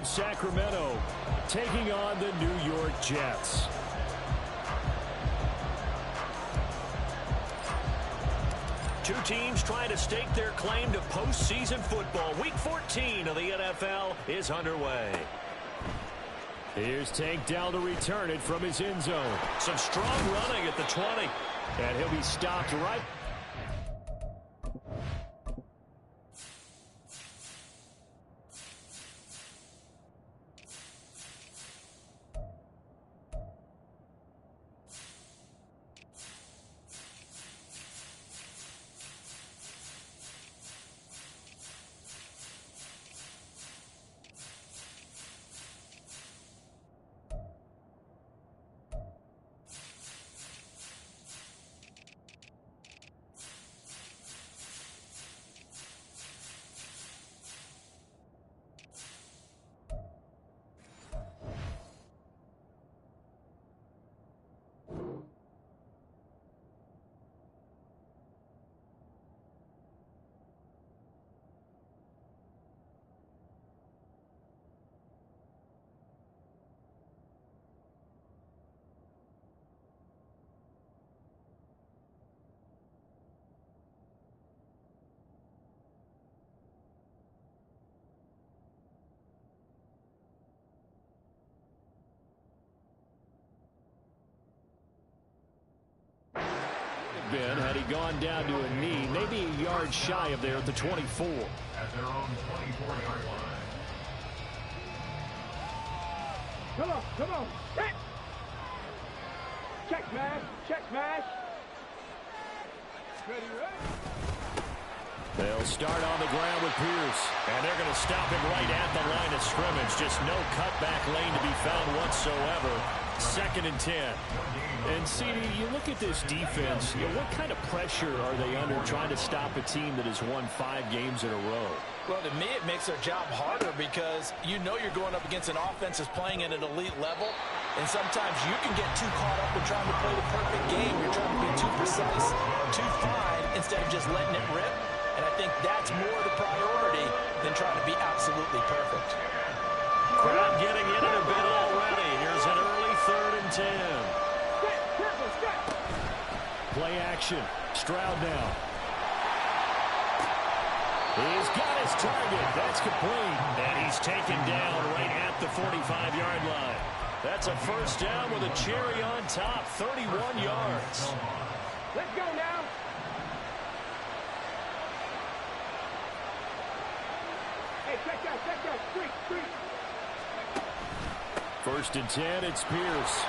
from Sacramento, taking on the New York Jets. Two teams trying to stake their claim to postseason football. Week 14 of the NFL is underway. Here's Tank down to return it from his end zone. Some strong running at the 20. And he'll be stopped right. Had he gone down to a knee, maybe a yard shy of there at the 24. At their own 24-yard line. Come on. Check smash. Ready. They'll start on the ground with Pierce. And they're going to stop him right at the line of scrimmage. Just no cutback lane to be found whatsoever. 2nd and 10. And, CD, you look at this defense, what kind of pressure are they under trying to stop a team that has won 5 games in a row? Well, to me, it makes their job harder because you know you're going up against an offense that's playing at an elite level, and sometimes you can get too caught up in trying to play the perfect game. You're trying to be too precise, too fine, instead of just letting it rip. And I think that's more the priority than trying to be absolutely perfect. Crowd getting in it a bit already. Here's an early 3rd and 10. Play action. Stroud now. He's got his target. That's complete. And he's taken down right at the 45-yard line. That's a first down with a cherry on top. 31 yards. Let's go now. Hey, check that. Street. 1st and 10, it's Pierce.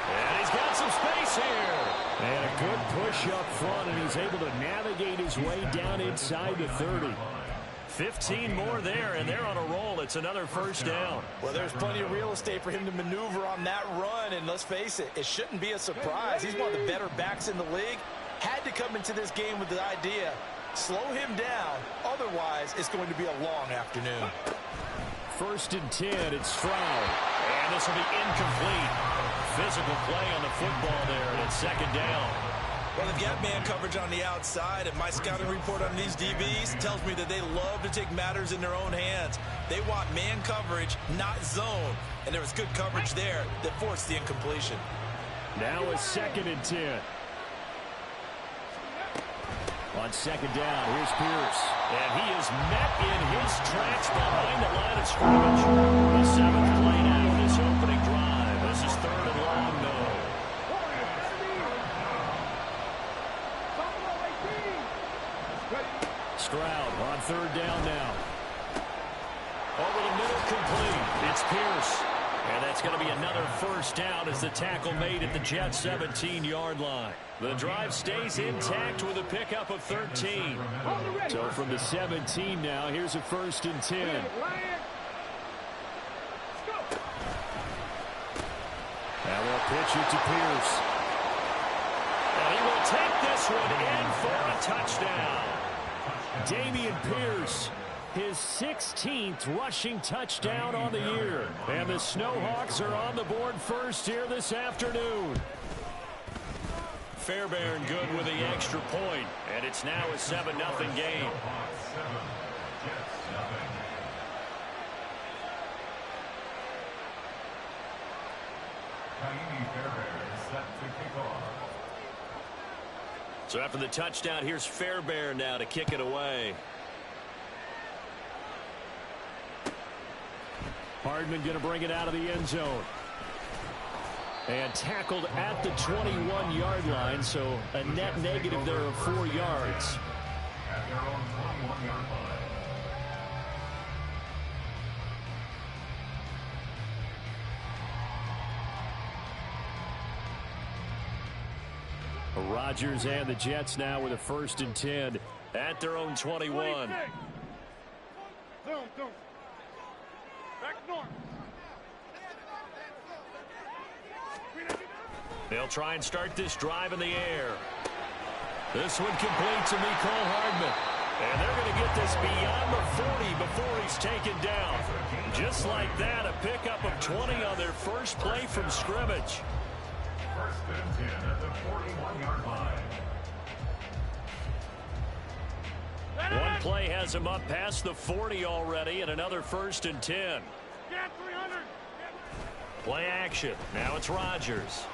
And he's got some space here. And a good push up front, and he's able to navigate his way down inside the 30. 15 more there, and they're on a roll. It's another first down. Well, there's plenty of real estate for him to maneuver on that run, and let's face it, it shouldn't be a surprise. He's one of the better backs in the league. Had to come into this game with the idea, slow him down, otherwise it's going to be a long afternoon. 1st and 10, it's Stroud. And this will be incomplete. Physical play on the football there, and it's 2nd down. Well, they've got man coverage on the outside, and my scouting report on these DBs tells me that they love to take matters in their own hands. They want man coverage, not zone. And there was good coverage there that forced the incompletion. Now a 2nd and 10. On 2nd down, here's Pierce. And he is met in his tracks behind the line of scrimmage. The 7th play now in this opening drive. This is 3rd and long, though. Stroud on 3rd down now. Over the middle, complete. It's Pierce. And that's going to be another first down as the tackle made at the Jets' 17-yard line. The drive stays intact with a pickup of 13. So from the 17 now, here's a 1st and 10. Now we'll pitch it to Pierce. And he will take this one in for a touchdown. Dameon Pierce, his 16th rushing touchdown on the year. And the Snowhawks are on the board first here this afternoon. Fairbairn good with the extra point, and it's now a 7-0 game. Set to kick off. So after the touchdown, here's Fairbairn now to kick it away. Hardman going to bring it out of the end zone. And tackled at the 21-yard line, so a net negative there of 4 yards. At their own 21-yard line. Rodgers and the Jets now with a 1st and 10 at their own 21. They'll try and start this drive in the air. This one complete to Mecole Hardman. And they're going to get this beyond the 40 before he's taken down. Just like that, a pickup of 20 on their first play from scrimmage. 1st and 10 at the 41-yard line. One play has him up past the 40 already, and another 1st and 10. Play action. Now it's Rodgers.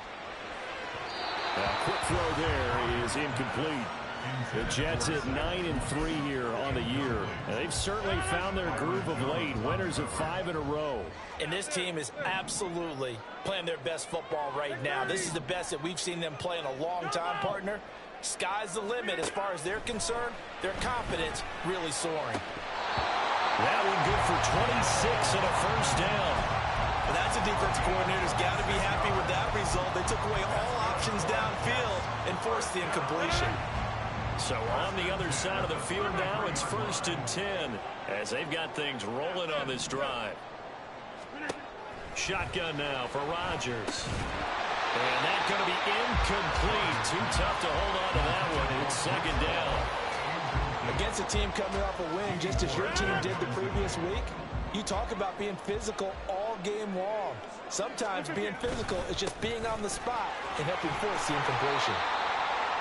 A quick throw there is incomplete. The Jets at 9-3 here on the year. And they've certainly found their groove of late. Winners of 5 in a row. And this team is absolutely playing their best football right now. This is the best that we've seen them play in a long time, partner. Sky's the limit as far as they're concerned. Their confidence really soaring. That one good for 26 and a 1st down. Well, that's a defense coordinator's got to be happy with that result. They took away all options downfield and forced the incompletion. So on the other side of the field now, it's 1st and 10 as they've got things rolling on this drive. Shotgun now for Rodgers. And that's going to be incomplete. Too tough to hold on to that one. It's 2nd down. Against a team coming off a win just as your team did the previous week, you talk about being physical all game long. Sometimes being physical is just being on the spot and helping force the incompletion.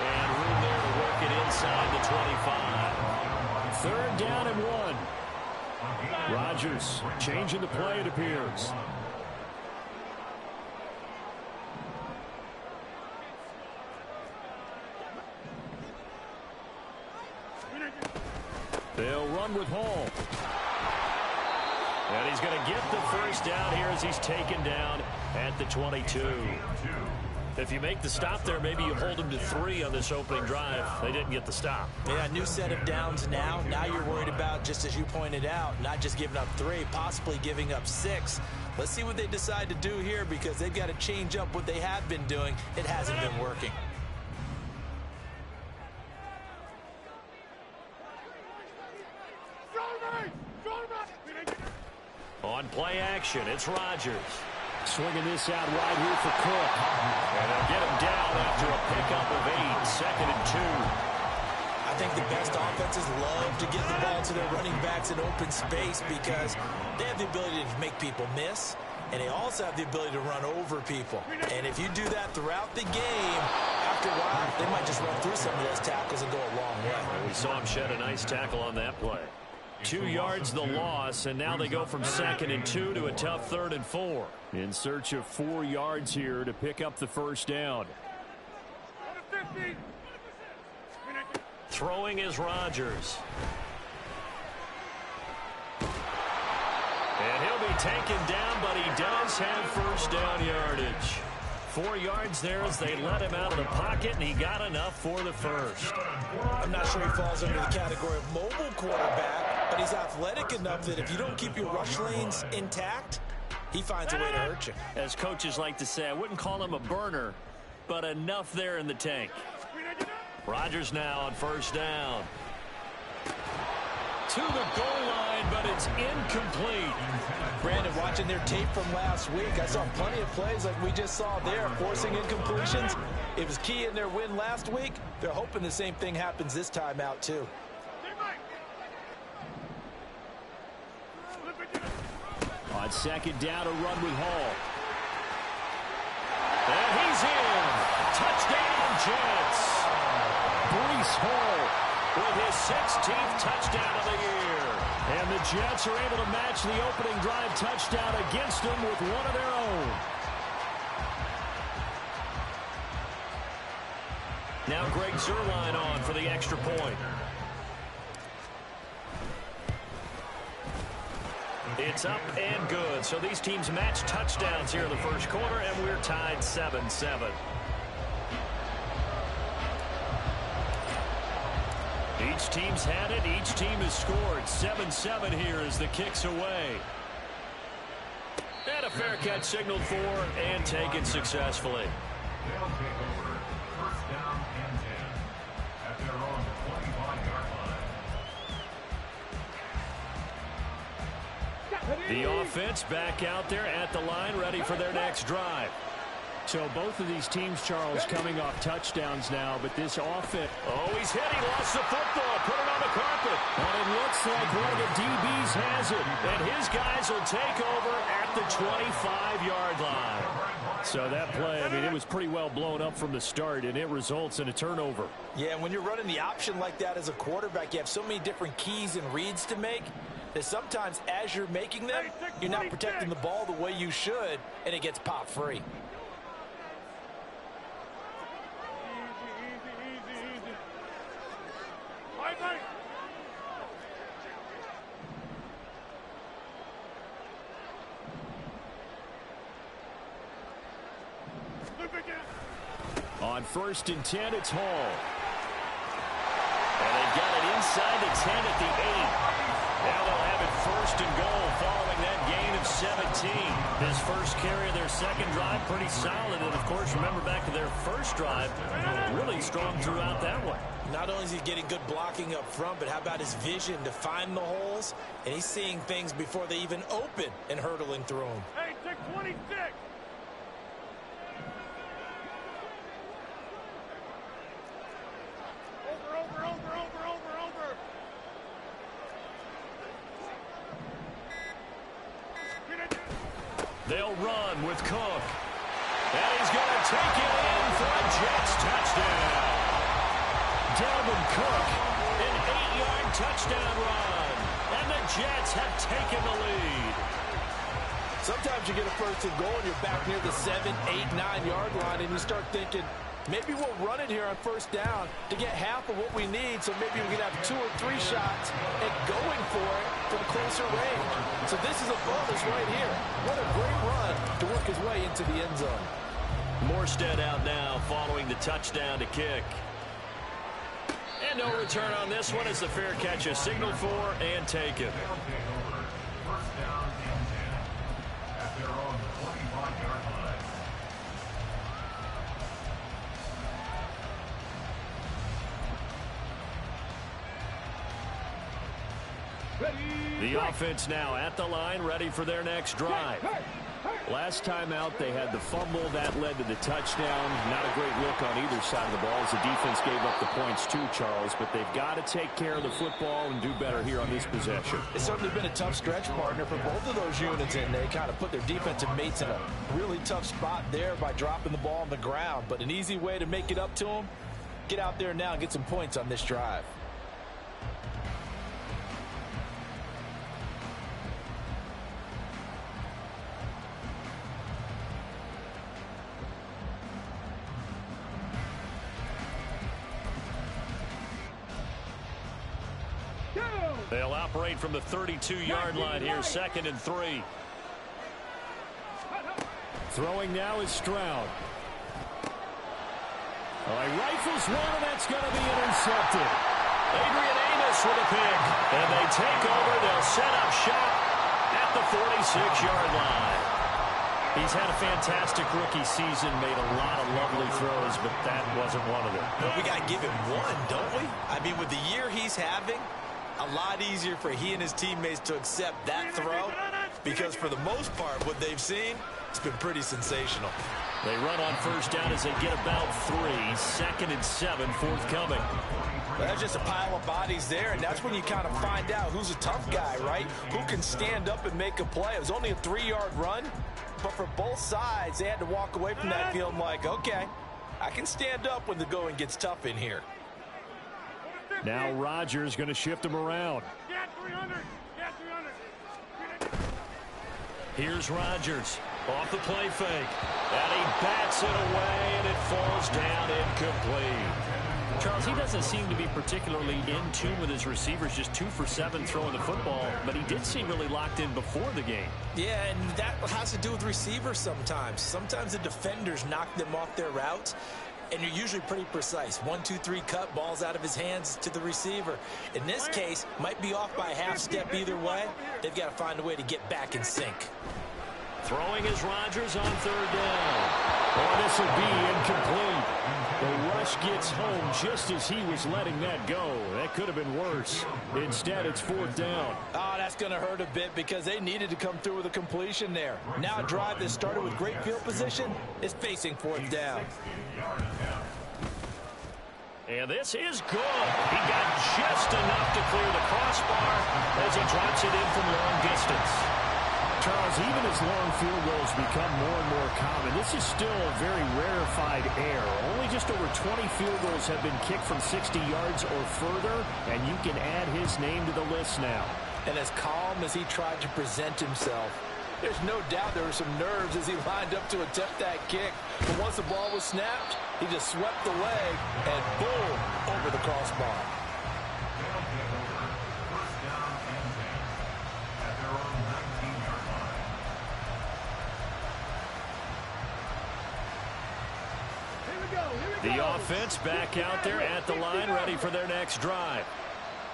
And room there to work it inside the 25. 3rd down and 1. Rodgers changing the play, it appears. They'll run with Hall. And he's going to get the 1st down here as he's taken down at the 22. If you make the stop there, maybe you hold them to 3 on this opening drive. They didn't get the stop. Yeah, new set of downs now. Now you're worried about, just as you pointed out, not just giving up 3, possibly giving up 6. Let's see what they decide to do here because they've got to change up what they have been doing. It hasn't been working. On play action, it's Rodgers. Swinging this out wide here for Cook. And they'll get him down after a pickup of 8, 2nd and 2. I think the best offenses love to get the ball to their running backs in open space because they have the ability to make people miss, and they also have the ability to run over people. And if you do that throughout the game, after a while, they might just run through some of those tackles and go a long way. We saw him shed a nice tackle on that play. 2 yards the loss, and now they go from 2nd and 2 to a tough 3rd and 4. In search of 4 yards here to pick up the 1st down. Throwing is Rodgers. And he'll be taken down, but he does have 1st down yardage. 4 yards there as they let him out of the pocket, and he got enough for the 1st. I'm not sure he falls under the category of mobile quarterback, but he's athletic enough that if you don't keep your rush lanes intact, he finds a way to hurt you. As coaches like to say, I wouldn't call him a burner, but enough there in the tank. Rodgers now on 1st down. To the goal line, but it's incomplete. Brandon, watching their tape from last week, I saw plenty of plays like we just saw there, forcing incompletions. It was key in their win last week. They're hoping the same thing happens this time out, too. On 2nd down, a run with Hall. And he's in. Touchdown, Jets. Breece Hall with his 16th touchdown of the year. And the Jets are able to match the opening drive touchdown against them with one of their own. Now Greg Zuerlein on for the extra point. It's up and good. So these teams match touchdowns here in the first quarter, and we're tied 7-7. Each team's had it. Each team has scored. 7-7 here as the kick's away. And a fair catch signaled for and taken successfully. They'll take over. First down and 10 at their own 25-yard line. The offense back out there at the line, ready for their next drive. So both of these teams, Charles, coming off touchdowns now, but this offense... Oh, he's hit. He lost the football. Put it on the carpet. And it looks like one of the DBs has it. And his guys will take over at the 25-yard line. So that play, I mean, it was pretty well blown up from the start, and it results in a turnover. Yeah, and when you're running the option like that as a quarterback, you have so many different keys and reads to make that sometimes as you're making them, you're not protecting the ball the way you should, and it gets pop free. On 1st and 10, it's Hall. And they've got it inside the 10 at the 8. Now they'll have it 1st and goal following that gain of 17. His first carry of their second drive, pretty solid. And, of course, remember back to their first drive, really strong throughout that one. Not only is he getting good blocking up front, but how about his vision to find the holes? And he's seeing things before they even open and hurdling through them. Hey, take 26. They'll run with Cook. And he's going to take it in for a Jets touchdown. Dalvin Cook, an 8-yard touchdown run. And the Jets have taken the lead. Sometimes you get a 1st and goal and you're back near the 7, 8, 9-yard line, and you start thinking, maybe we'll run it here on 1st down to get half of what we need, so maybe we can have 2 or 3 shots at going for it from closer range. So this is a bonus right here. What a great run to work his way into the end zone. Morstead out now following the touchdown to kick. And no return on this one as the fair catch is signaled for and taken. They'll take over. First down and 10 at their own 25-yard line. The offense now at the line, ready for their next drive. Last time out, they had the fumble. That led to the touchdown. Not a great look on either side of the ball as the defense gave up the points too, Charles. But they've got to take care of the football and do better here on this possession. It's certainly been a tough stretch, partner, for both of those units, and they kind of put their defensive mates in a really tough spot there by dropping the ball on the ground. But an easy way to make it up to them, get out there now and get some points on this drive. They'll operate from the 32-yard line here, 2nd and 3. Throwing now is Stroud. Oh, he rifles one, and that's going to be intercepted. Adrian Amos with a pick. And they take over. They'll set up shop at the 46-yard line. He's had a fantastic rookie season, made a lot of lovely throws, but that wasn't one of them. But we got to give him one, don't we? I mean, with the year he's having, a lot easier for he and his teammates to accept that throw, because for the most part, what they've seen, it's been pretty sensational. They run on 1st down as they get about 3. 2nd and 7 forthcoming. Well, that's just a pile of bodies there, and that's when you kind of find out who's a tough guy, right? Who can stand up and make a play. It was only a 3-yard run, but for both sides, they had to walk away from that feeling like, okay, I can stand up when the going gets tough in here. Now Rodgers going to shift him around. Get 300. Get 300. Here's Rodgers. Off the play fake. And he bats it away, and it falls down incomplete. Charles, he doesn't seem to be particularly in tune with his receivers, just 2 for 7 throwing the football, but he did seem really locked in before the game. Yeah, and that has to do with receivers sometimes. Sometimes the defenders knock them off their routes, and you're usually pretty precise. 1, 2, 3 cut, balls out of his hands to the receiver. In this case, might be off by a half step either way. They've got to find a way to get back in sync. Throwing is Rodgers on 3rd down. Oh, this will be incomplete. The rush gets home just as he was letting that go. That could have been worse. Instead, it's 4th down. Oh, that's going to hurt a bit because they needed to come through with a completion there. Now a drive that started with great field position is facing 4th down. And this is good. He got just enough to clear the crossbar as he drops it in from long distance. Charles, even as long field goals become more and more common, this is still a very rarefied air. Only just over 20 field goals have been kicked from 60 yards or further, and you can add his name to the list now. And as calm as he tried to present himself, there's no doubt there were some nerves as he lined up to attempt that kick. But once the ball was snapped, he just swept the leg and boom, over the crossbar. The offense back out there at the line, ready for their next drive.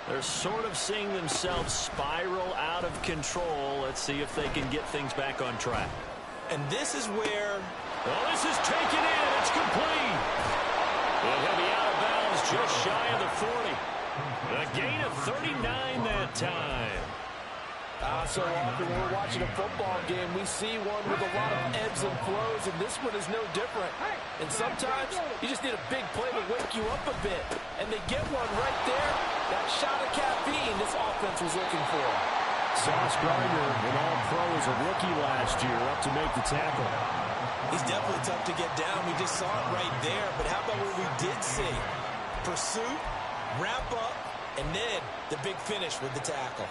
They're sort of seeing themselves spiral out of control. Let's see if they can get things back on track. And this is where... Well, this is taken in. It's complete. He'll be out of bounds just shy of the 40. A gain of 39 that time. So often when we're watching a football game, we see one with a lot of ebbs and flows, and this one is no different. And sometimes you just need a big play to wake you up a bit. And they get one right there. That shot of caffeine this offense was looking for. Sauce Gardner, an all-pro as a rookie last year, up to make the tackle. He's definitely tough to get down. We just saw it right there. But how about what we did see? Pursuit, wrap up, and then the big finish with the tackle.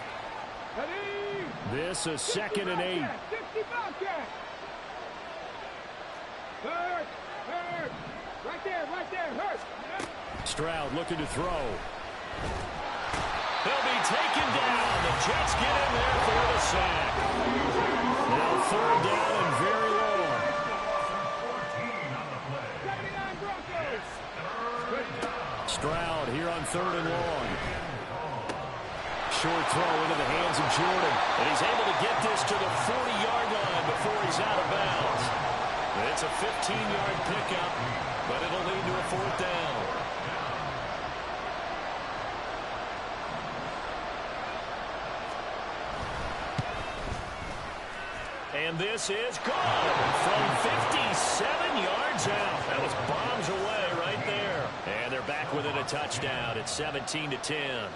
This is 2nd and 8. Right there, hurt. Stroud looking to throw. He'll be taken down. The Jets get in there for the sack. Now 3rd down and very long. 79 Broncos. Stroud here on 3rd and long. Short throw into the hands of Jordan. And he's able to get this to the 40-yard line before he's out of bounds. It's a 15-yard pickup, but it'll lead to a 4th down. And this is good from 57 yards out. That was bombs away right there. And they're back within a touchdown. It's 17-10.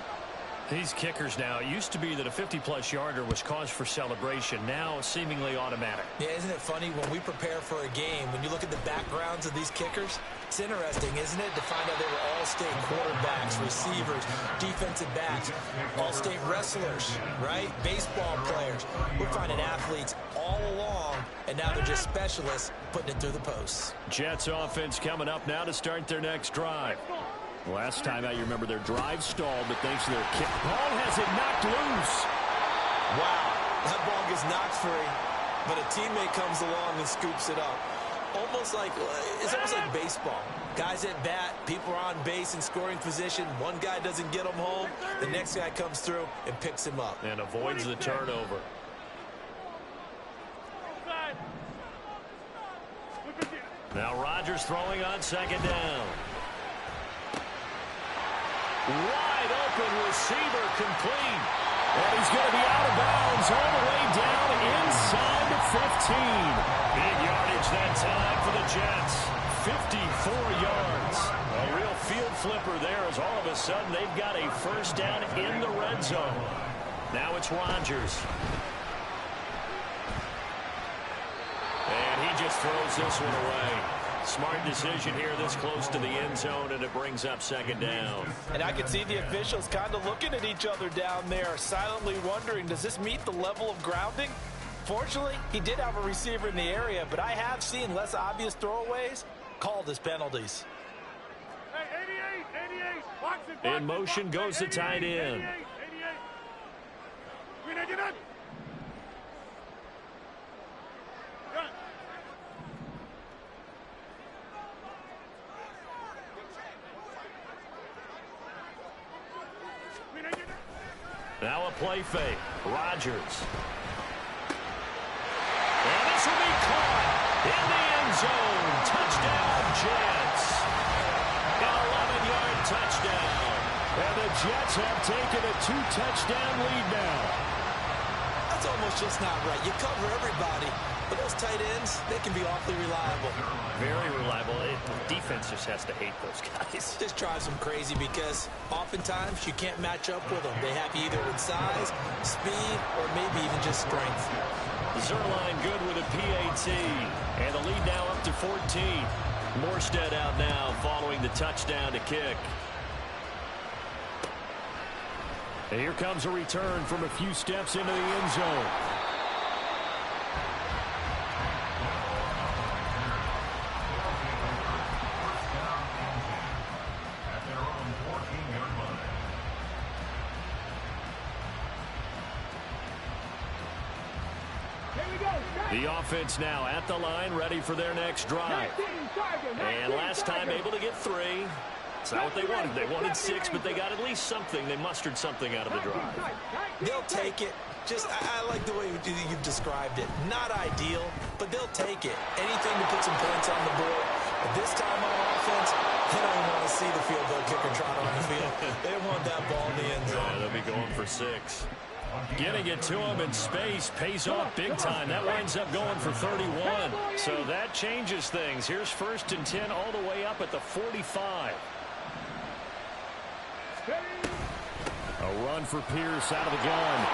These kickers now, it used to be that a 50-plus yarder was cause for celebration. Now seemingly automatic. Yeah, isn't it funny when we prepare for a game, when you look at the backgrounds of these kickers, it's interesting, isn't it, to find out they were all-state quarterbacks, receivers, defensive backs, all-state wrestlers, right? Baseball players. We're finding athletes all along, and now they're just specialists putting it through the posts. Jets offense coming up now to start their next drive. Last time out, you remember their drive stalled, but thanks to their kick. Ball has it knocked loose. Wow, that ball gets knocked free, but a teammate comes along and scoops it up. It's almost like baseball. Guys at bat, people are on base in scoring position. One guy doesn't get him home. The next guy comes through and picks him up. And avoids the turnover. Now Rodgers throwing on 2nd down. Wide open receiver complete. And he's going to be out of bounds all the way down inside the 15. Big yardage that time for the Jets. 54 yards. A real field flipper there as all of a sudden they've got a 1st down in the red zone. Now it's Rodgers. And he just throws this one away. Smart decision here this close to the end zone, and it brings up 2nd down. And I can see the officials kind of looking at each other down there, silently wondering, does this meet the level of grounding? Unfortunately, he did have a receiver in the area, but I have seen less obvious throwaways called as penalties. Hey, 88. Box it, In motion goes the tight end. 88. Mira, get up. Now a play fake. Rodgers. And this will be caught in the end zone. Touchdown, Jets. An 11-yard touchdown. And the Jets have taken a 2-touchdown lead now. That's almost just not right. You cover everybody, but those tight ends, they can be awfully reliable. Very reliable. The defense just has to hate those guys. This drives them crazy because oftentimes you can't match up with them. They have you either with size, speed, or maybe even just strength. Zerline good with a PAT. And the lead now up to 14. Morstead out now following the touchdown to kick. And here comes a return from a few steps into the end zone. The offense now at the line, ready for their next drive. And last time able to get 3. It's not what they wanted. They wanted 6, but they got at least something. They mustered something out of the drive. They'll take it. I like the way you've described it. Not ideal, but they'll take it. Anything to put some points on the board. But this time on offense, they don't even want to see the field goal kicker trot on the field. They want that ball in the end zone. Yeah, they'll be going for 6. Getting it to him in space pays off big time. That winds up going for 31. So that changes things. Here's 1st and 10 all the way up at the 45. A run for Pierce out of the gun.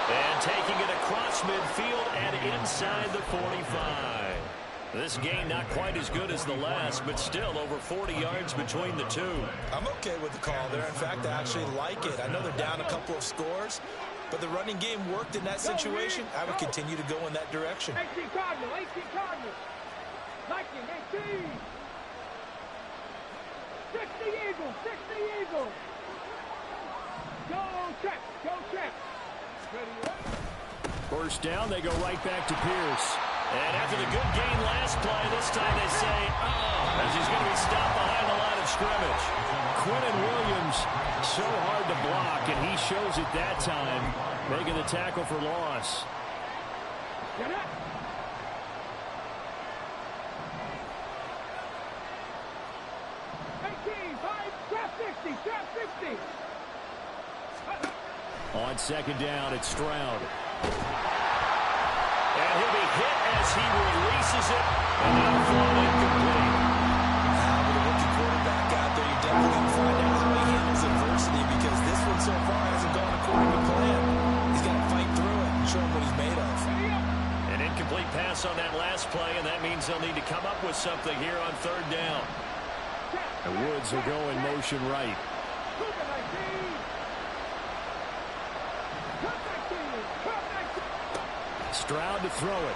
And taking it across midfield and inside the 45. This gain not quite as good as the last, but still over 40 yards between the two. I'm okay with the call there. In fact, I actually like it. I know they're down a couple of scores, but the running game worked in that situation. I would continue to go in that direction. 18 Cardinal. 19, 18. 60 Eagles. Go check. First down, they go right back to Pierce. And after the good gain last play, this time they say, as he's going to be stopped behind the line of scrimmage. Quinnen Williams, so hard to block, and he shows it that time, making the tackle for loss. Get up. Trap 60. On second down, it's Stroud. And he'll be hit as he releases it, and that'll fall incomplete. With a rookie quarterback out there, you're definitely going to find out how he handles adversity because this one so far hasn't gone according to plan. He's got to fight through it and show him what he's made of. An incomplete pass on that last play, and that means they'll need to come up with something here on 3rd down. And Woods will go in motion right. Stroud to throw it.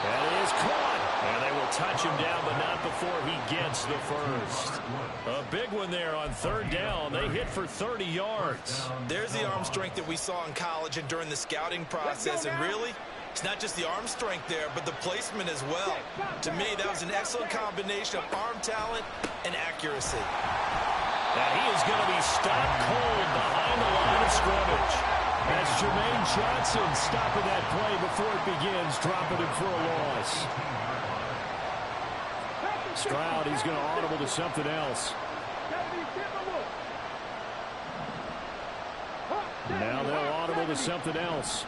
That is caught. And they will touch him down, but not before he gets the first. A big one there on 3rd down. They hit for 30 yards. There's the arm strength that we saw in college and during the scouting process. And really, it's not just the arm strength there, but the placement as well. To me, that was an excellent combination of arm talent and accuracy. And he is going to be stopped cold behind the line of scrimmage. As Jermaine Johnson stopping that play before it begins, dropping him for a loss. Stroud, he's going to audible to something else. Now they'll audible to something else.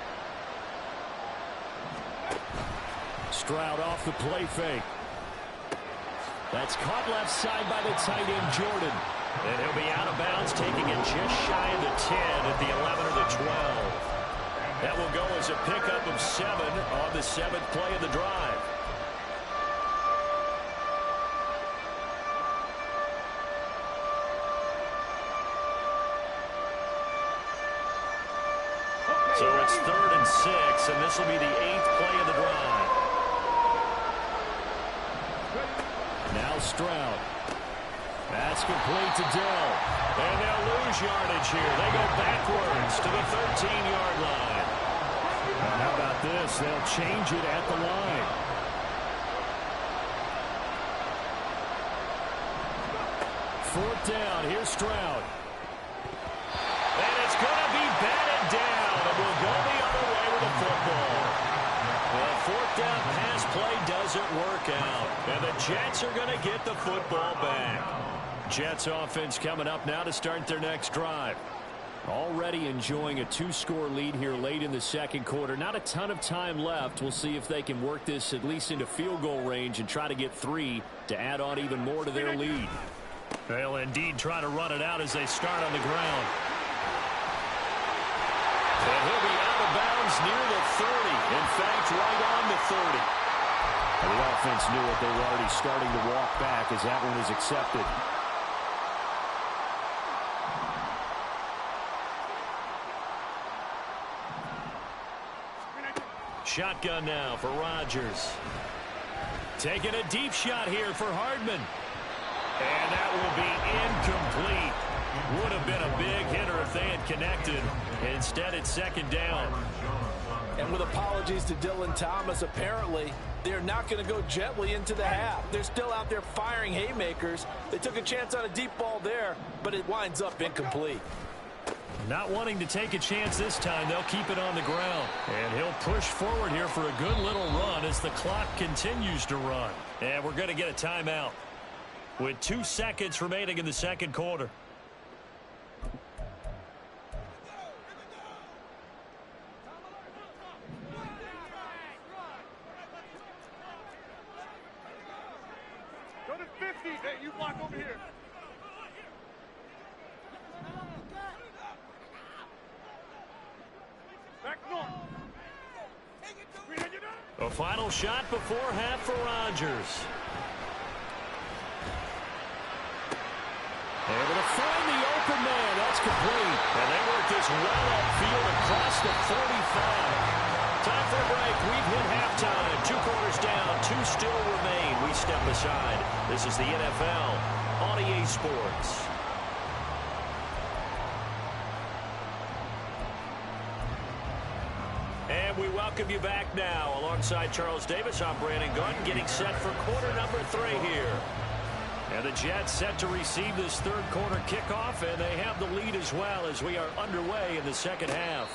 Stroud off the play fake. That's caught left side by the tight end, Jordan. And he'll be out of bounds, taking it just shy of the 10 at the 11 or the 12. That will go as a pickup of 7 on the 7th play of the drive. So it's 3rd and 6, and this will be the 8th play of the drive. Now Stroud. That's complete to Dell. And they'll lose yardage here. They go backwards to the 13-yard line. And how about this? They'll change it at the line. Fourth down. Here's Stroud. And it's going to be batted down. And we'll go the other way with the football. The fourth down pass play doesn't work out. And the Jets are going to get the football back. Jets offense coming up now to start their next drive. Already enjoying a 2-score lead here late in the second quarter. Not a ton of time left. We'll see if they can work this at least into field goal range and try to get 3 to add on even more to their lead. They'll indeed try to run it out as they start on the ground. And he'll be out of bounds near the 30. In fact, right on the 30. And the offense knew it. They were already starting to walk back as that one was accepted. Shotgun now for Rodgers. Taking a deep shot here for Hardman. And that will be incomplete. Would have been a big hitter if they had connected. Instead, it's second down. And with apologies to Dylan Thomas, apparently they're not going to go gently into the half. They're still out there firing haymakers. They took a chance on a deep ball there, but it winds up incomplete. Not wanting to take a chance this time, they'll keep it on the ground. And he'll push forward here for a good little run as the clock continues to run. And we're going to get a timeout with 2 seconds remaining in the second quarter. Go to 50. Hey, you block over here. Back north. A final shot before half for Rodgers. Able to find the open man. That's complete. And they work this well upfield across the 45. Time for a break. We've hit halftime. 2 quarters down. 2 still remain. We step aside. This is the NFL on EA Sports. And we welcome you back now. Alongside Charles Davis, I'm Brandon Gordon, getting set for quarter number 3 here. And the Jets set to receive this third quarter kickoff, and they have the lead as well as we are underway in the second half.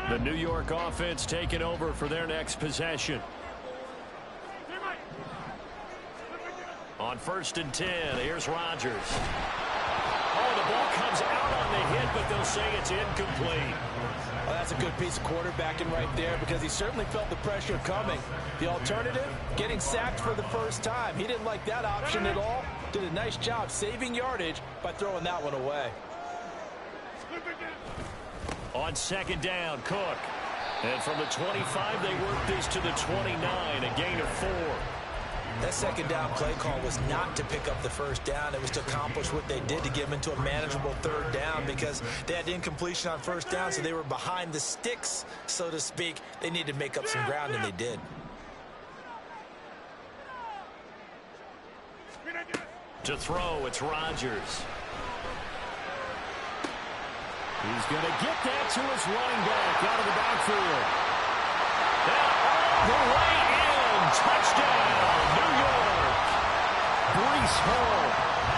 The New York offense taking over for their next possession. On 1st and 10, here's Rodgers. Oh, the ball comes out on the hit, but they'll say it's incomplete. Well, that's a good piece of quarterbacking right there because he certainly felt the pressure coming. The alternative, getting sacked for the first time. He didn't like that option at all. Did a nice job saving yardage by throwing that one away. On 2nd down, Cook. And from the 25, they work this to the 29, a gain of 4. That second down play call was not to pick up the first down. It was to accomplish what they did, to get them into a manageable third down, because they had incompletion on first down, so they were behind the sticks, so to speak. They needed to make up some ground, and they did. To throw, it's Rodgers. He's going to get that to his running back out of the backfield. And all the way in. Touchdown, New York. Breece Hall.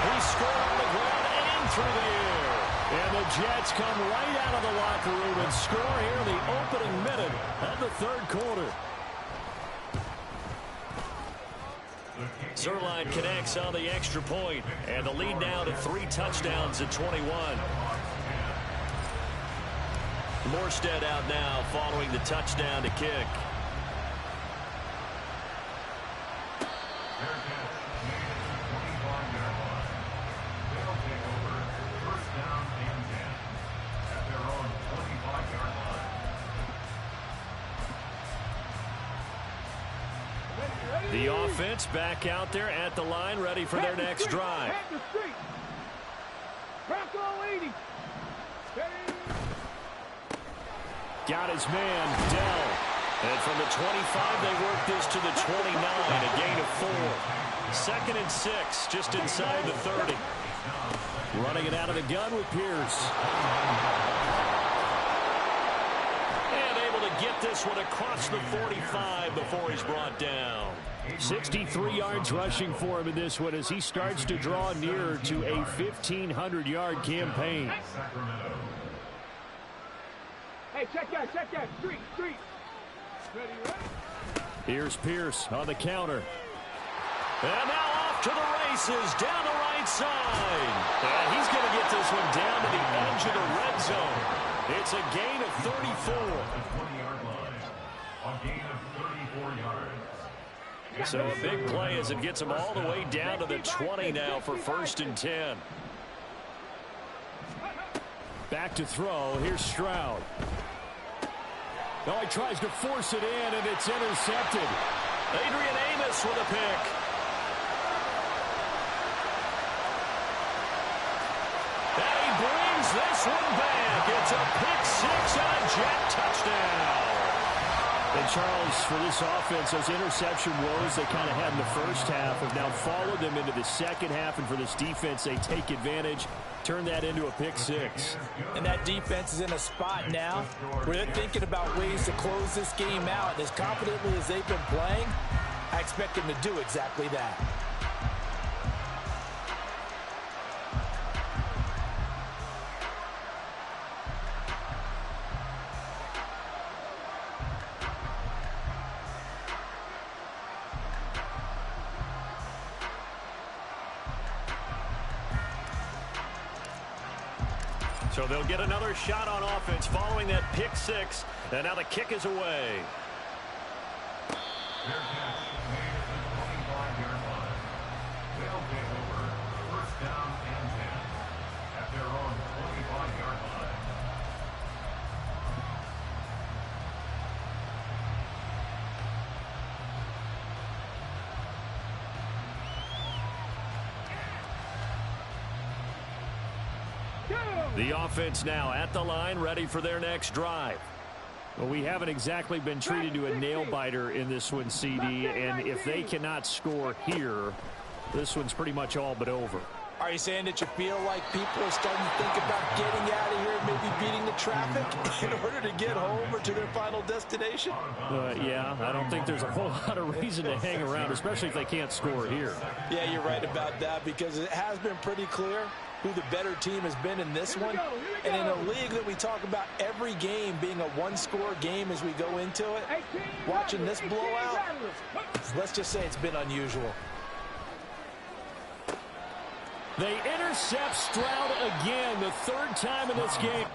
He scored on the ground and through the air. And the Jets come right out of the locker room and score here in the opening minute of the third quarter. Zerline connects on the extra point, and the lead now to 3 touchdowns at 21. Morstead out now following the touchdown to kick. The offense back out there at the line, ready for their next drive. Got his man, Dell. And from the 25, they work this to the 29, a gain of 4. 2nd and 6, just inside the 30. Running it out of the gun with Pierce. And able to get this one across the 45 before he's brought down. 63 yards rushing for him in this one as he starts to draw nearer to a 1,500-yard campaign. Hey, check that, street. Ready? Here's Pierce on the counter. And now off to the races, down the right side. And he's going to get this one down to the edge of the red zone. It's a gain of 34. A gain of 34 yards. So a big play as it gets him all the way down to the 20 now for 1st and 10. Back to throw. Here's Stroud. Oh, he tries to force it in, and it's intercepted. Adrian Amos with a pick. And he brings this one back. It's a pick 6 and a Jet touchdown. And Charles, for this offense, those interception woes they kind of had in the first half have now followed them into the second half. And for this defense, they take advantage, turn that into a pick 6. And that defense is in a spot now where they're thinking about ways to close this game out. And as confidently as they've been playing, I expect them to do exactly that. So they'll get another shot on offense following that pick 6. And now the kick is away. Their catch made at the 25-yard line. They'll take over 1st down and 10 at their own 25-yard line. The offense now at the line, ready for their next drive. Well, we haven't exactly been treated to a nail-biter in this one, CD, and if they cannot score here, this one's pretty much all but over. Are you saying that you feel like people are starting to think about getting out of here, maybe beating the traffic in order to get home or to their final destination? Yeah, I don't think there's a whole lot of reason to hang around, especially if they can't score here. Yeah, you're right about that, because it has been pretty clear who the better team has been in this one. And in a league that we talk about every game being a one-score game as we go into it, watching this blowout, let's just say it's been unusual. They intercept Stroud again, the 3rd time in this game.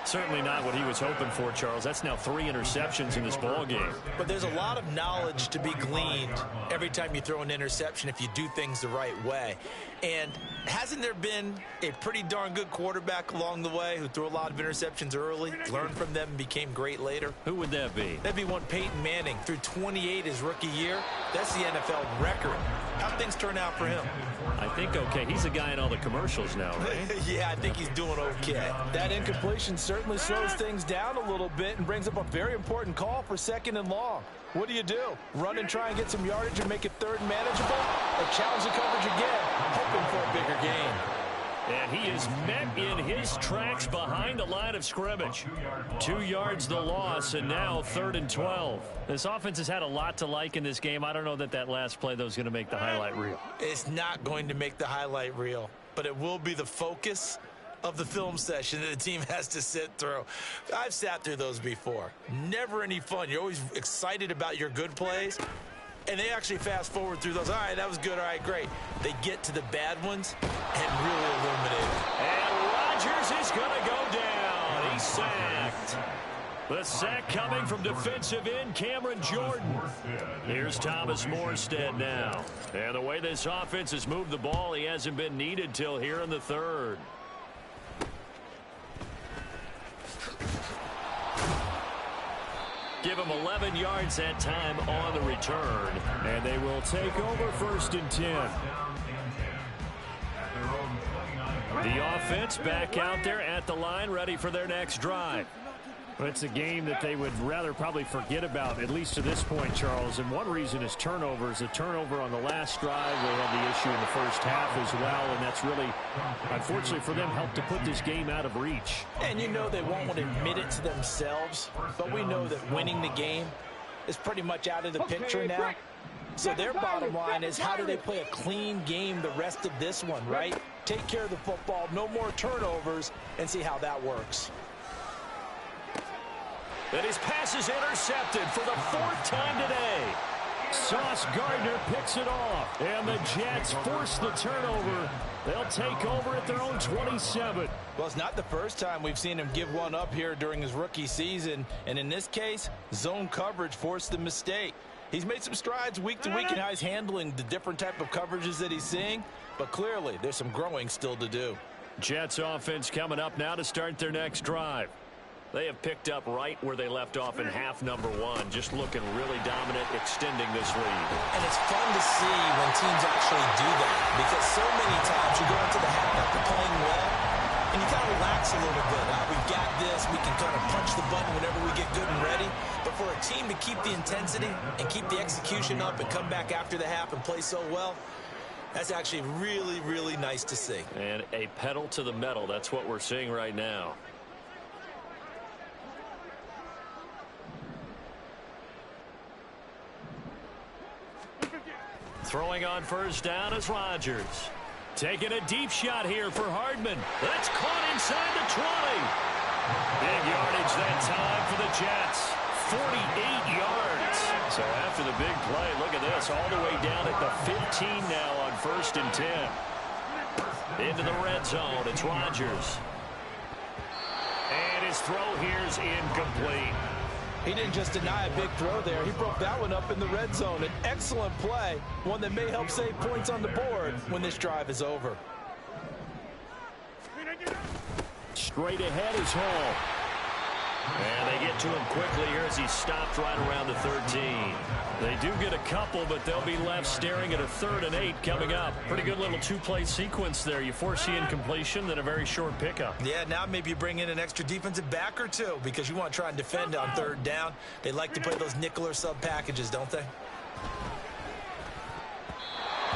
Certainly not what he was hoping for, Charles. That's now 3 interceptions in this ball game. But there's a lot of knowledge to be gleaned every time you throw an interception if you do things the right way. And hasn't there been a pretty darn good quarterback along the way who threw a lot of interceptions early, learned from them, and became great later? Who would that be? That'd be one Peyton Manning. Threw 28 his rookie year. That's the NFL record. How'd things turn out for him? I think okay. He's a guy in all the commercials now, right? Yeah, I think he's doing okay. That incompletion certainly slows things down a little bit and brings up a very important call for 2nd and long. What do? Run and try and get some yardage and make it 3rd and manageable? Or challenge the coverage again, hoping for a bigger gain? And he is met in his tracks behind the line of scrimmage. 2 yards the loss, and now 3rd and 12. This offense has had a lot to like in this game. I don't know that last play, though, is going to make the highlight reel. It's not going to make the highlight reel, but it will be the focus of the film session that the team has to sit through. I've sat through those before. Never any fun. You're always excited about your good plays. And they actually fast forward through those. All right, that was good. All right, great. They get to the bad ones and really illuminate it. And Rodgers is going to go down. He's sacked. The sack coming from defensive end Cameron Jordan. Here's Thomas Morstead now. And the way this offense has moved the ball, he hasn't been needed till here in the 3rd. Give him 11 yards that time on the return. And they will take over 1st and 10. The offense back out there at the line, ready for their next drive. But it's a game that they would rather probably forget about, at least to this point, Charles. And one reason is turnovers. A turnover on the last drive. They had the issue in the first half as well. And that's really, unfortunately for them, helped to put this game out of reach. And you know they won't want to admit it to themselves. But we know that winning the game is pretty much out of the picture now. So their bottom line is, how do they play a clean game the rest of this one, right? Take care of the football, no more turnovers, and see how that works. And his pass is intercepted for the 4th time today. Sauce Gardner picks it off. And the Jets force the turnover. They'll take over at their own 27. Well, it's not the first time we've seen him give one up here during his rookie season. And in this case, zone coverage forced the mistake. He's made some strides week to week in how he's handling the different type of coverages that he's seeing. But clearly, there's some growing still to do. Jets offense coming up now to start their next drive. They have picked up right where they left off in half number 1, just looking really dominant, extending this lead. And it's fun to see when teams actually do that, because so many times you go into the half after playing well, and you kind of relax a little bit. We've got this. We can kind of punch the button whenever we get good and ready. But for a team to keep the intensity and keep the execution up and come back after the half and play so well, that's actually really, really nice to see. And a pedal to the metal. That's what we're seeing right now. Throwing on 1st down is Rodgers. Taking a deep shot here for Hardman. That's caught inside the 20. Big yardage that time for the Jets. 48 yards. So after the big play, look at this. All the way down at the 15 now on 1st and 10. Into the red zone. It's Rodgers. And his throw here's incomplete. He didn't just deny a big throw there. He broke that one up in the red zone. An excellent play, one that may help save points on the board when this drive is over. Straight ahead is Hall. And they get to him quickly here as he stopped right around the 13. They do get a couple, but they'll be left staring at a 3rd and 8 coming up. Pretty good little 2-play sequence there. You force the incompletion, then a very short pickup. Yeah, now maybe you bring in an extra defensive back or two because you want to try and defend on 3rd down. They like to play those nickel or sub packages, don't they?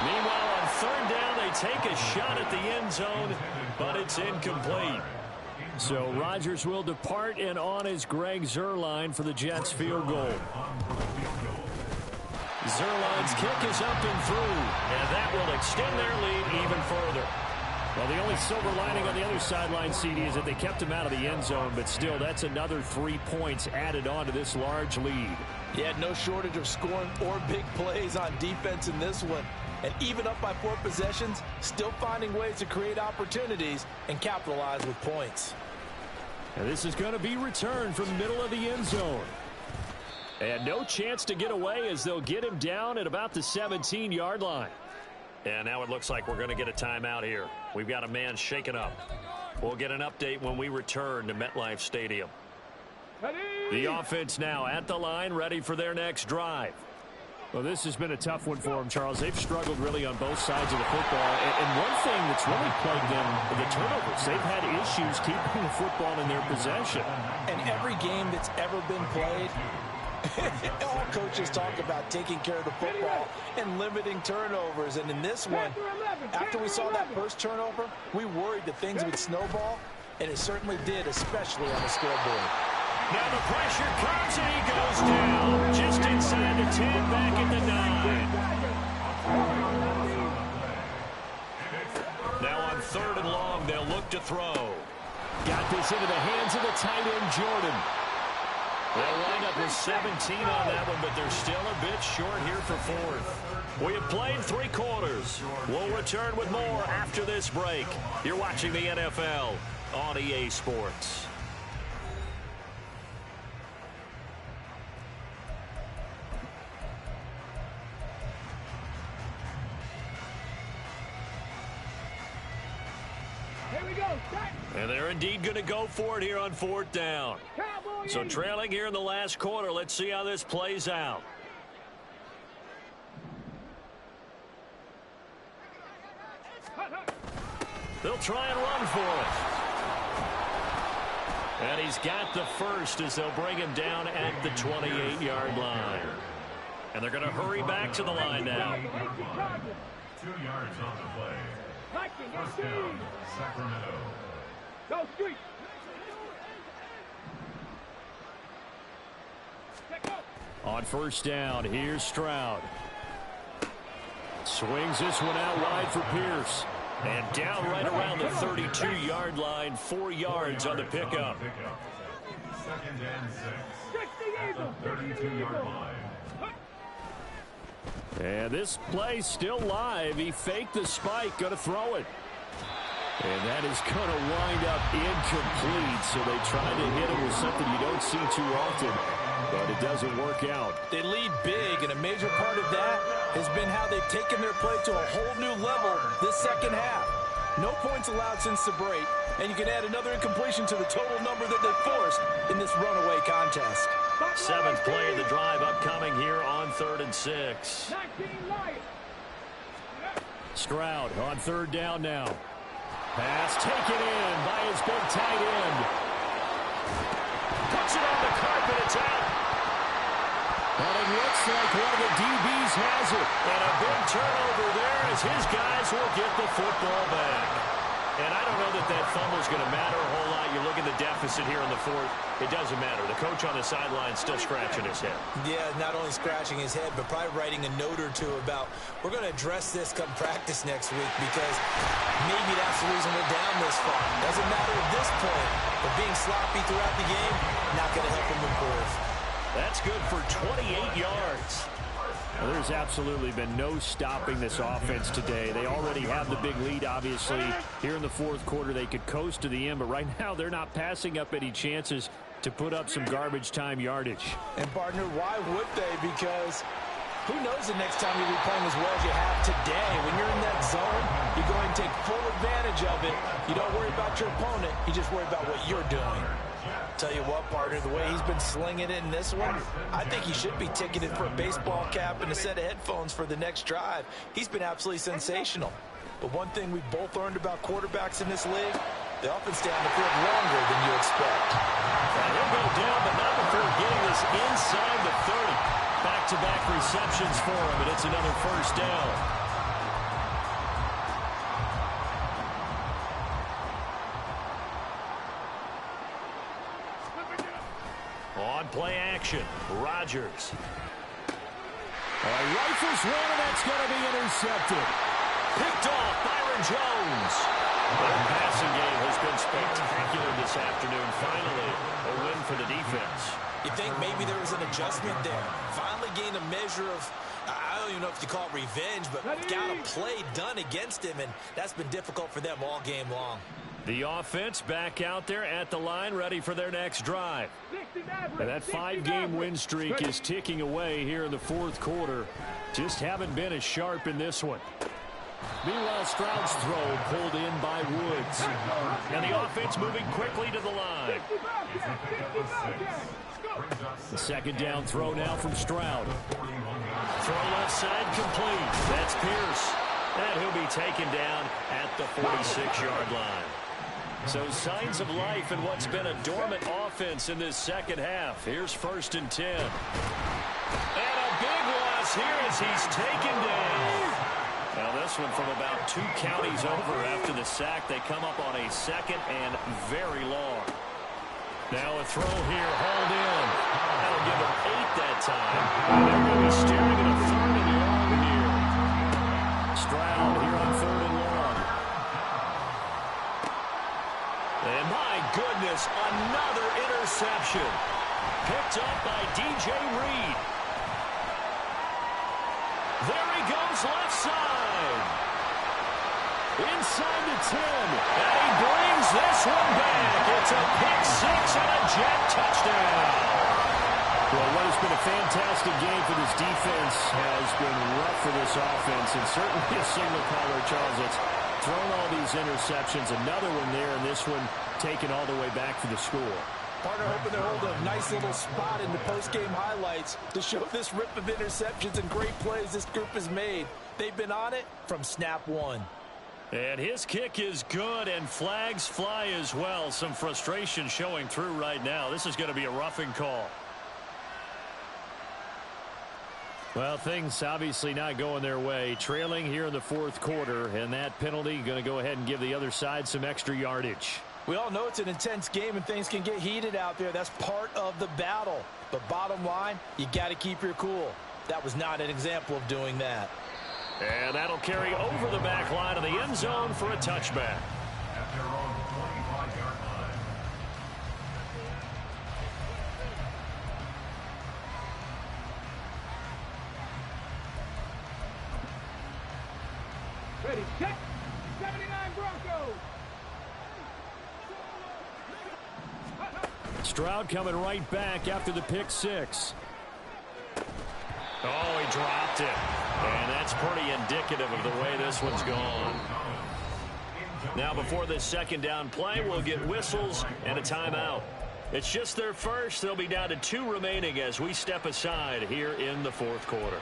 Meanwhile, on 3rd down, they take a shot at the end zone, but it's incomplete. So Rodgers will depart, and on is Greg Zuerlein for the Jets field goal. Zuerlein's kick is up and through, and that will extend their lead even further. Well, the only silver lining on the other sideline, CD, is that they kept him out of the end zone, but still, that's another 3 points added on to this large lead. Yeah, no shortage of scoring or big plays on defense in this one. And even up by 4 possessions, still finding ways to create opportunities and capitalize with points. And this is going to be returned from the middle of the end zone. And no chance to get away as they'll get him down at about the 17-yard line. And now it looks like we're going to get a timeout here. We've got a man shaken up. We'll get an update when we return to MetLife Stadium. The offense now at the line, ready for their next drive. Well, this has been a tough one for them, Charles. They've struggled really on both sides of the football. And one thing that's really plagued them, the turnovers. They've had issues keeping the football in their possession. And every game that's ever been played, all coaches talk about taking care of the football and limiting turnovers. And in this one, after we saw that first turnover, we worried that things would snowball, and it certainly did, especially on the scoreboard. Now the pressure comes, and he goes down. Just inside the 10, back at the 9. Now on 3rd and long, they'll look to throw. Got this into the hands of the tight end, Jordan. They'll wind up with 17 on that one, but they're still a bit short here for 4th. We have played 3 quarters. We'll return with more after this break. You're watching the NFL on EA Sports. And they're indeed going to go for it here on 4th down. So trailing here in the last quarter. Let's see how this plays out. They'll try and run for it. And he's got the first as they'll bring him down at the 28-yard line. And they're going to hurry back to the line now. 2 yards on the play. First down, Sacramento. Go, street. On 1st down, here's Stroud. Swings this one out wide for Pierce. And down right around the 32-yard line, 4 yards on the pickup. 2nd and 6 at the 32-yard line. And this play still live. He faked the spike, going to throw it. And that is going to wind up incomplete. So they tried to hit him with something you don't see too often, but it doesn't work out. They lead big, and a major part of that has been how they've taken their play to a whole new level this second half. No points allowed since the break, and you can add another incompletion to the total number that they forced in this runaway contest. 7th play of the drive upcoming here on 3rd and 6. Stroud on 3rd down now. Pass taken in by his big tight end. Puts it on the carpet. It's out. But it looks like one of the DBs has it. And a big turnover there as his guys will get the football back. And I don't know that that fumble is going to matter a whole lot. You look at the deficit here in the 4th. It doesn't matter. The coach on the sideline still scratching his head. Yeah, not only scratching his head, but probably writing a note or two about, we're going to address this come practice next week because maybe that's the reason we're down this far. Doesn't matter at this point, but being sloppy throughout the game, not going to help him improve. That's good for 28 yards. Well, there's absolutely been no stopping this offense today. They already have the big lead, obviously. Here in the 4th quarter, they could coast to the end, but right now they're not passing up any chances to put up some garbage time yardage. And, partner, why would they? Because who knows the next time you'll be playing as well as you have today. When you're in that zone, you go ahead and take full advantage of it. You don't worry about your opponent. You just worry about what you're doing. Tell you what, partner, the way he's been slinging it in this one, I think he should be ticketed for a baseball cap and a set of headphones for the next drive. He's been absolutely sensational. But one thing we both learned about quarterbacks in this league, they often stay on the field longer than you expect. And he'll go down, but not before getting this inside the 30. Back-to-back receptions for him, and it's another 1st down. On play action, Rodgers. Rifles one, and that's going to be intercepted. Picked off, Byron Jones. The passing game has been spectacular this afternoon. Finally, a win for the defense. You think maybe there was an adjustment there. Finally gained a measure of, I don't even know if you call it revenge, but got a play done against him, and that's been difficult for them all game long. The offense back out there at the line, ready for their next drive. And that 5-game win streak is ticking away here in the fourth quarter. Just haven't been as sharp in this one. Meanwhile, Stroud's throw pulled in by Woods. And the offense moving quickly to the line. The second down throw now from Stroud. Throw left side complete. That's Pierce. And he'll be taken down at the 46-yard line. So signs of life in what's been a dormant offense in this second half. Here's 1st and 10. And a big loss here as he's taken down. Now this one from about 2 counties over after the sack. They come up on a 2nd and very long. Now a throw here, hauled in. That'll give him 8 that time. And they're going to be staring at a 3rd and long here. Stroud here on 3rd and long. And my goodness, another interception. Picked up by DJ Reed. There he goes left side. Inside the 10. And he brings this one back. It's a pick 6 and a Jet touchdown. Well, what has been a fantastic game for this defense has been rough for this offense. And certainly a signal caller, Charles, that's thrown all these interceptions. Another one there, and this one taken all the way back for the score. Partner hoping to hold a nice little spot in the post-game highlights to show this rip of interceptions and great plays this group has made. They've been on it from snap one. And his kick is good, and flags fly as well. Some frustration showing through right now. This is going to be a roughing call. Well, things obviously not going their way. Trailing here in the fourth quarter, and that penalty going to go ahead and give the other side some extra yardage. We all know it's an intense game and things can get heated out there. That's part of the battle. But bottom line, you got to keep your cool. That was not an example of doing that. And that'll carry over the back line of the end zone for a touchback. At their own 25-yard line. Ready, check. 79 Broncos. Stroud coming right back after the pick 6. Oh, he dropped it. And that's pretty indicative of the way this one's gone. Now, before this second down play, we'll get whistles and a timeout. It's just their first. They'll be down to 2 remaining as we step aside here in the fourth quarter.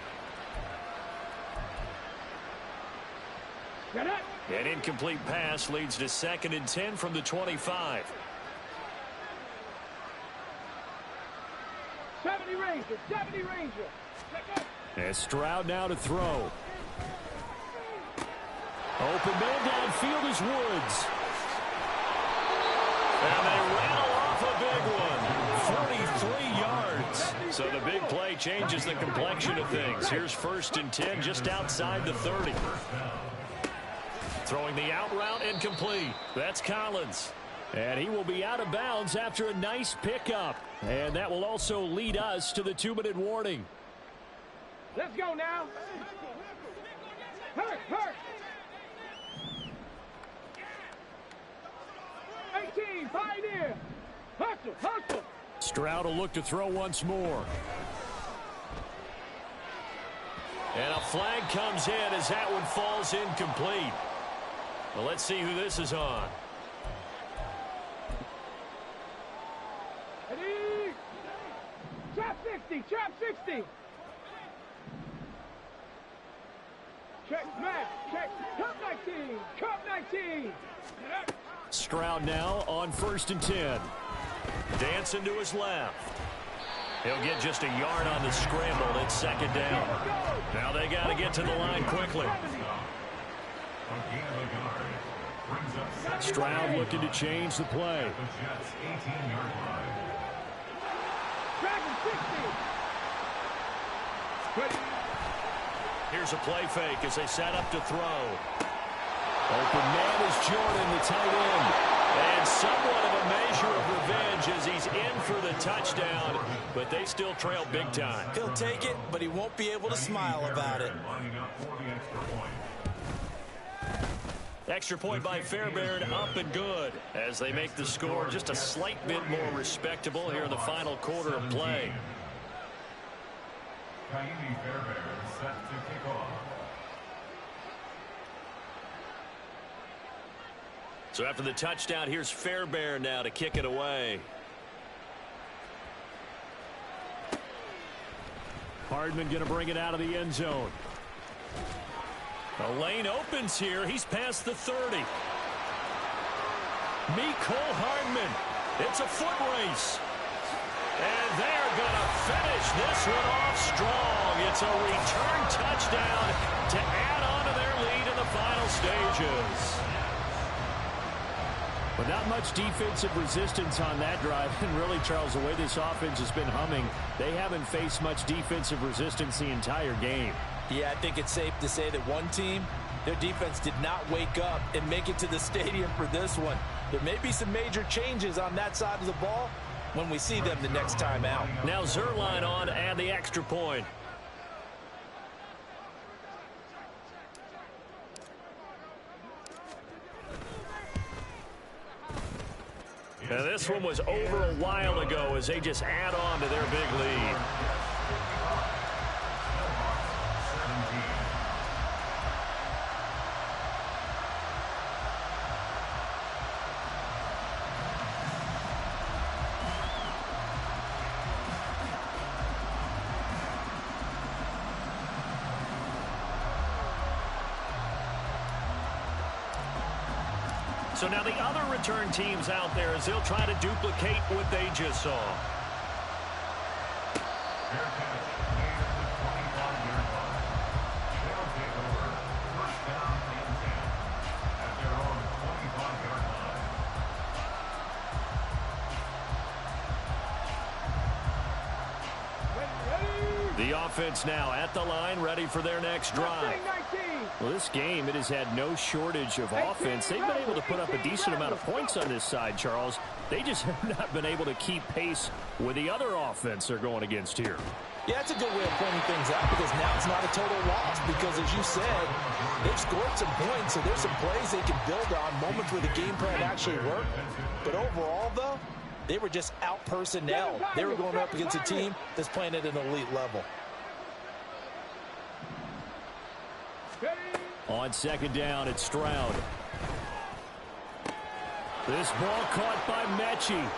An incomplete pass leads to 2nd and 10 from the 25. 70 Ranger, 70 Ranger. And Stroud now to throw. Open middle downfield is Woods. And they rattle off a big one. 43 yards. So the big play changes the complexion of things. Here's 1st and 10 just outside the 30. Throwing the out route incomplete. That's Collins. And he will be out of bounds after a nice pickup. And that will also lead us to the 2-minute warning. Let's go now. Hurt, hurt. 18, Pioneer. Hustle, hustle. Stroud will look to throw once more. And a flag comes in as that one falls incomplete. Well, let's see who this is on. Ready? Trap 60, trap 60. Check, smash, check. Cup 19, cup 19. Stroud now on 1st and 10. Dancing to his left. He'll get just a yard on the scramble. It's 2nd down. Now they got to get to the line quickly. Stroud looking to change the play. Here's a play fake as they set up to throw. Open man is Jordan, the tight end. And somewhat of a measure of revenge as he's in for the touchdown, but they still trail big time. He'll take it, but he won't be able to smile about it. Extra point by Fairbairn, up and good, as they make the score just a slight bit more respectable here in the final quarter of play. Fairbairn set to kick off. So after the touchdown, here's Fairbairn now to kick it away. Hardman going to bring it out of the end zone. The lane opens here. He's past the 30. Mecole Hardman. It's a foot race. And they're going to finish this one off strong. It's a return touchdown to add on to their lead in the final stages. But not much defensive resistance on that drive. And really, Charles, the way this offense has been humming, they haven't faced much defensive resistance the entire game. Yeah, I think it's safe to say that one team, their defense did not wake up and make it to the stadium for this one. There may be some major changes on that side of the ball when we see them the next time out. Now Zuerlein on and the extra point. Now this one was over a while ago as they just add on to their big lead. So now the other return teams out there as they'll try to duplicate what they just saw. Fair catch, made at the 25-yard line. They'll take over first down and 10 at their own 25-yard line. The offense now at the line, ready for their next drive. Well, this game, it has had no shortage of offense. They've been able to put up a decent amount of points on this side, Charles. They just have not been able to keep pace with the other offense they're going against here. Yeah, it's a good way of pointing things out because now it's not a total loss because, as you said, they've scored some points, so there's some plays they can build on, moments where the game plan actually worked. But overall, though, they were just out-personnel. They were going up against a team that's playing at an elite level. On second down, it's Stroud. This ball caught by Mechie.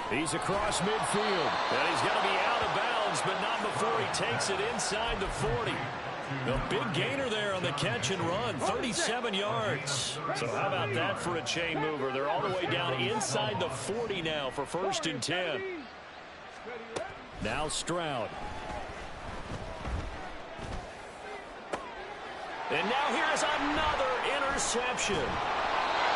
He's across midfield. And he's going to be out of bounds, but not before he takes it inside the 40. A big gainer there on the catch and run, 37 yards. So how about that for a chain mover? They're all the way down inside the 40 now for 1st and 10. Now Stroud. And now here's another interception.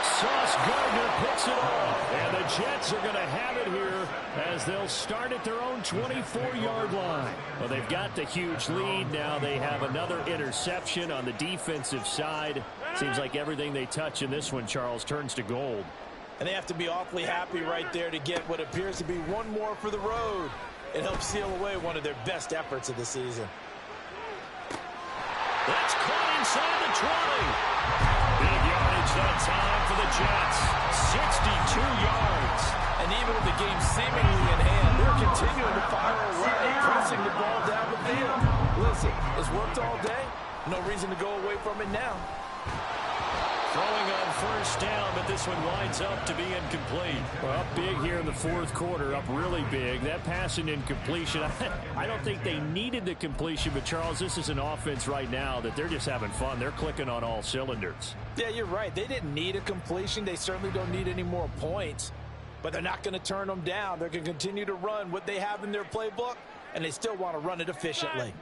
Sauce Gardner picks it off. And the Jets are going to have it here as they'll start at their own 24-yard line. Well, they've got the huge lead. Now they have another interception on the defensive side. Seems like everything they touch in this one, Charles, turns to gold. And they have to be awfully happy right there to get what appears to be one more for the road. It helps seal away one of their best efforts of the season. That's caught inside the 20. Big yardage that time for the Jets. 62 yards. And even with the game seemingly in hand, they're continuing to fire away, pressing the ball down the field. Listen, it's worked all day. No reason to go away from it now. Throwing on first down, but this one winds up to be incomplete. Well, up big here in the fourth quarter, up really big. That passing incompletion, I don't think they needed the completion, but Charles, this is an offense right now that they're just having fun. They're clicking on all cylinders. Yeah, you're right. They didn't need a completion. They certainly don't need any more points, but they're not going to turn them down. They're going to continue to run what they have in their playbook, and they still want to run it efficiently.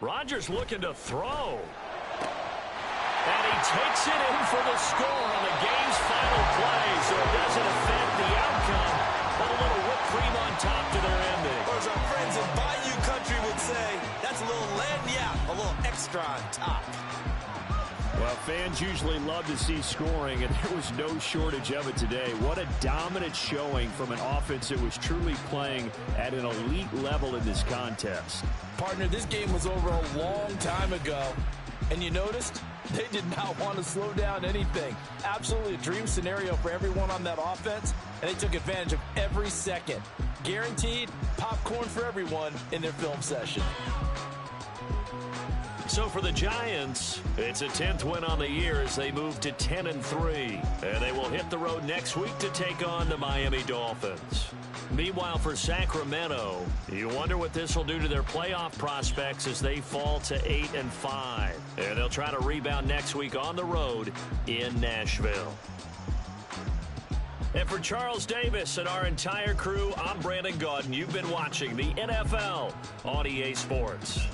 Rodgers looking to throw. And he takes it in for the score on the game's final play, so it doesn't affect the outcome, but a little whipped cream on top to their ending. Or as our friends in Bayou Country would say, that's a little lagniappe, a little extra on top. Well, fans usually love to see scoring, and there was no shortage of it today. What a dominant showing from an offense that was truly playing at an elite level in this contest. Partner, this game was over a long time ago, and you noticed they did not want to slow down anything. Absolutely a dream scenario for everyone on that offense, and they took advantage of every second. Guaranteed popcorn for everyone in their film session. So for the Giants, it's a 10th win on the year as they move to 10-3. And they will hit the road next week to take on the Miami Dolphins. Meanwhile, for Sacramento, you wonder what this will do to their playoff prospects as they fall to 8-5. And they'll try to rebound next week on the road in Nashville. And for Charles Davis and our entire crew, I'm Brandon Gaudin. You've been watching the NFL on EA Sports.